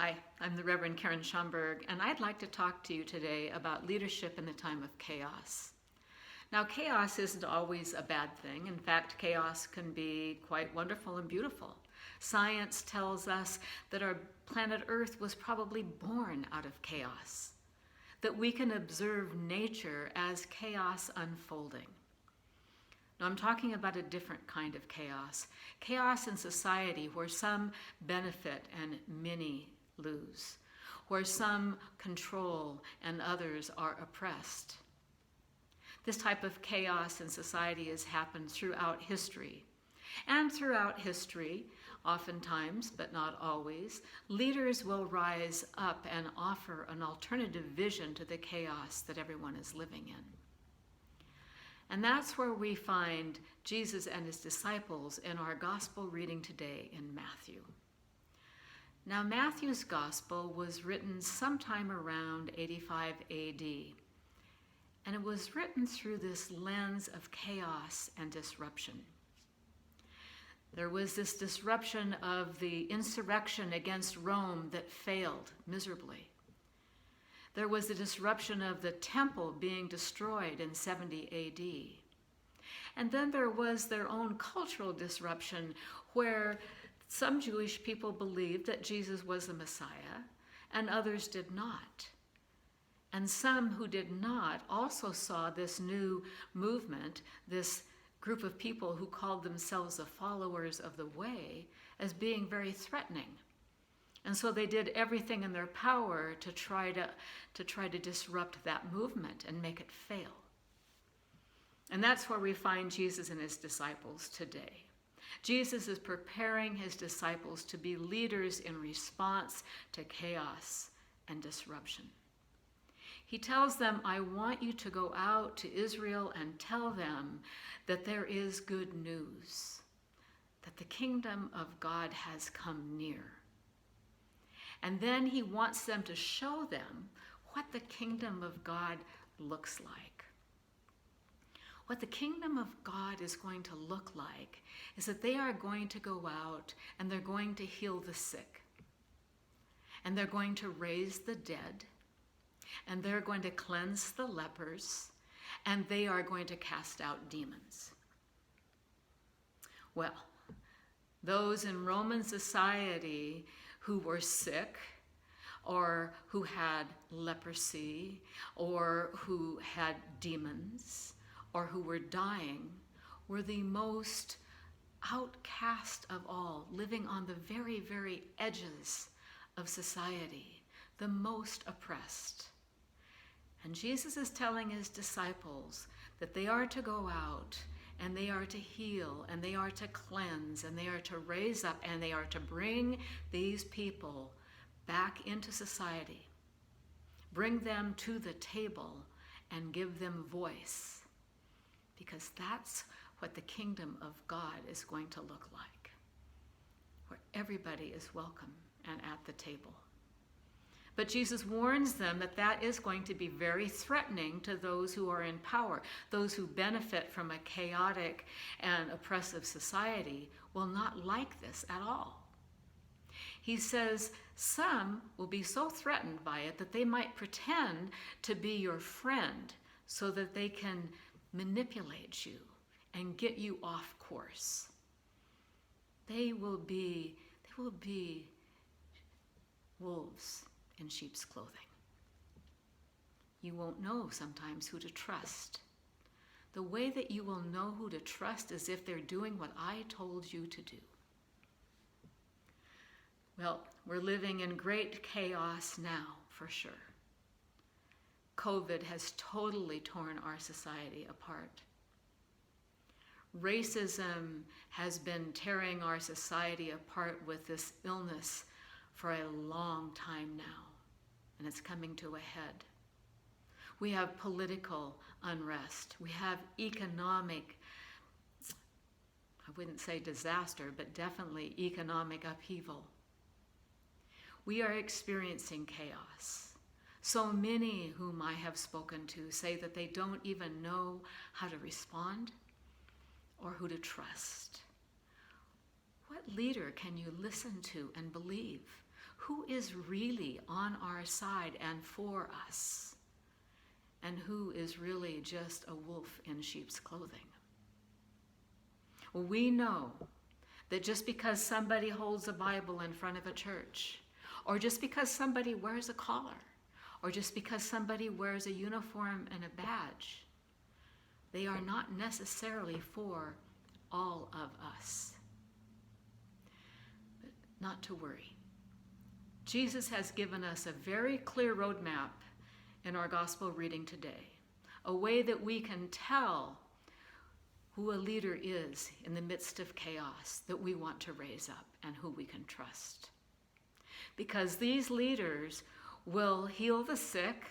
Hi, I'm the Reverend Karen Schomburg, and I'd like to talk to you today about leadership in the time of chaos. Now, chaos isn't always a bad thing. In fact, chaos can be quite wonderful and beautiful. Science tells us that our planet Earth was probably born out of chaos, that we can observe nature as chaos unfolding. Now, I'm talking about a different kind of chaos. Chaos in society where some benefit and many lose, where some control and others are oppressed. This type of chaos in society has happened throughout history. And throughout history, oftentimes, but not always, leaders will rise up and offer an alternative vision to the chaos that everyone is living in. And that's where we find Jesus and his disciples in our gospel reading today in Matthew. Now, Matthew's gospel was written sometime around 85 AD, and it was written through this lens of chaos and disruption. There was this disruption of the insurrection against Rome that failed miserably. There was the disruption of the temple being destroyed in 70 AD. And then there was their own cultural disruption where some Jewish people believed that Jesus was the Messiah and others did not. And some who did not also saw this new movement, this group of people who called themselves the followers of the way, as being very threatening. And so they did everything in their power to try to disrupt that movement and make it fail. And that's where we find Jesus and his disciples today. Jesus is preparing his disciples to be leaders in response to chaos and disruption. He tells them, I want you to go out to Israel and tell them that there is good news, that the kingdom of God has come near. And then he wants them to show them what the kingdom of God looks like. What the kingdom of God is going to look like is that they are going to go out and they're going to heal the sick. And they're going to raise the dead. And they're going to cleanse the lepers. And they are going to cast out demons. Well, those in Roman society who were sick, or who had leprosy, or who had demons, or who were dying, were the most outcast of all, living on the very, very edges of society, the most oppressed. And Jesus is telling his disciples that they are to go out and they are to heal, and they are to cleanse, and they are to raise up, and they are to bring these people back into society. Bring them to the table and give them voice. Because that's what the kingdom of God is going to look like, where everybody is welcome and at the table. But Jesus warns them that that is going to be very threatening to those who are in power. Those who benefit from a chaotic and oppressive society will not like this at all. He says some will be so threatened by it that they might pretend to be your friend so that they can manipulate you and get you off course. They will be wolves in sheep's clothing. You won't know sometimes who to trust. The way that you will know who to trust is if they're doing what I told you to do. Well, we're living in great chaos now, for sure. COVID has totally torn our society apart. Racism has been tearing our society apart with this illness for a long time now, and it's coming to a head. We have political unrest. We have economic, I wouldn't say disaster, but definitely economic upheaval. We are experiencing chaos. So many whom I have spoken to say that they don't even know how to respond or who to trust. What leader can you listen to and believe who is really on our side and for us, and who is really just a wolf in sheep's clothing. We know that just because somebody holds a Bible in front of a church, or just because somebody wears a collar, or just because somebody wears a uniform and a badge, they are not necessarily for all of us. But not to worry. Jesus has given us a very clear roadmap in our gospel reading today, a way that we can tell who a leader is in the midst of chaos that we want to raise up and who we can trust. Because these leaders will heal the sick,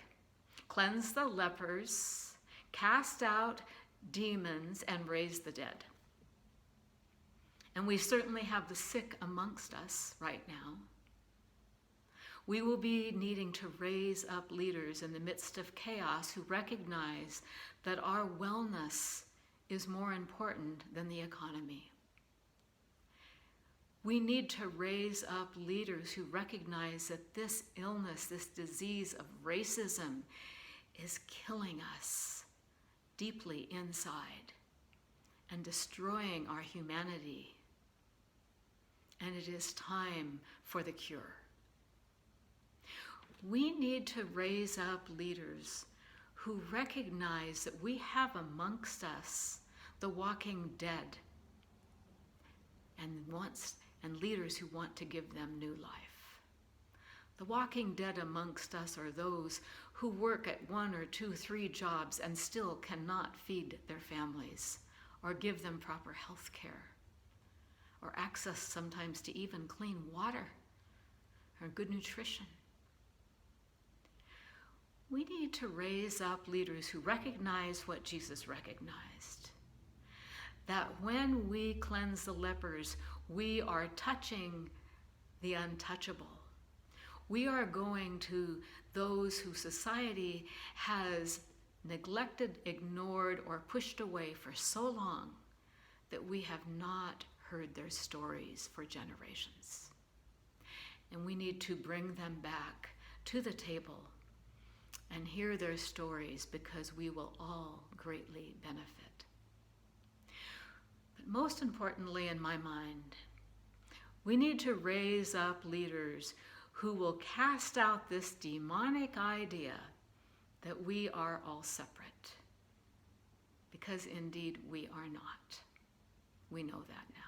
cleanse the lepers, cast out demons, and raise the dead. And we certainly have the sick amongst us right now. We will be needing to raise up leaders in the midst of chaos who recognize that our wellness is more important than the economy. We need to raise up leaders who recognize that this illness, this disease of racism, is killing us deeply inside and destroying our humanity. And it is time for the cure. We need to raise up leaders who recognize that we have amongst us the walking dead and leaders who want to give them new life. The walking dead amongst us are those who work at 1 or 2, 3 jobs and still cannot feed their families or give them proper health care or access sometimes to even clean water or good nutrition. We need to raise up leaders who recognize what Jesus recognized. That when we cleanse the lepers, we are touching the untouchable. We are going to those who society has neglected, ignored, or pushed away for so long that we have not heard their stories for generations. And we need to bring them back to the table and hear their stories, because we will all greatly benefit. But most importantly, in my mind, we need to raise up leaders who will cast out this demonic idea that we are all separate. Because indeed we are not. We know that now.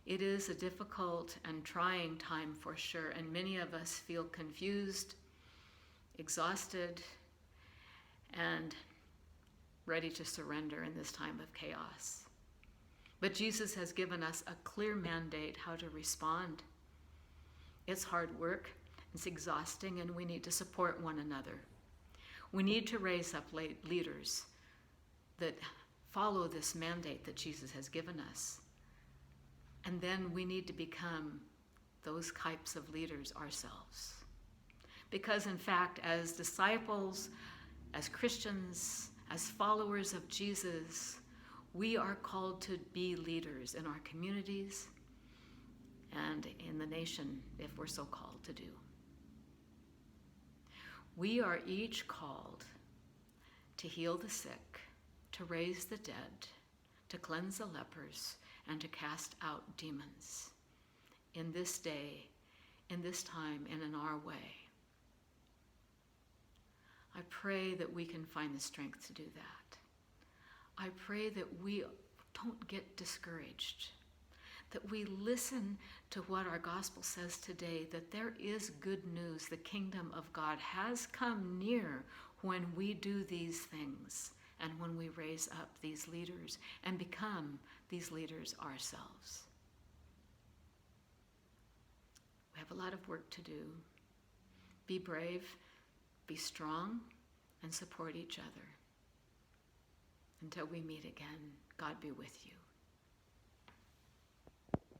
It is a difficult and trying time for sure, and many of us feel confused, exhausted, and ready to surrender in this time of chaos. But Jesus has given us a clear mandate how to respond. It's hard work, it's exhausting, and we need to support one another. We need to raise up leaders that follow this mandate that Jesus has given us. And then we need to become those types of leaders ourselves. Because in fact, as disciples, as Christians, as followers of Jesus, we are called to be leaders in our communities and in the nation, if we're so called to do. We are each called to heal the sick, to raise the dead, to cleanse the lepers, and to cast out demons in this day, in this time, and in our way. I pray that we can find the strength to do that. I pray that we don't get discouraged, that we listen to what our gospel says today, that there is good news. The kingdom of God has come near when we do these things and when we raise up these leaders and become these leaders ourselves. We have a lot of work to do. Be brave, be strong, and support each other. Until we meet again, God be with you.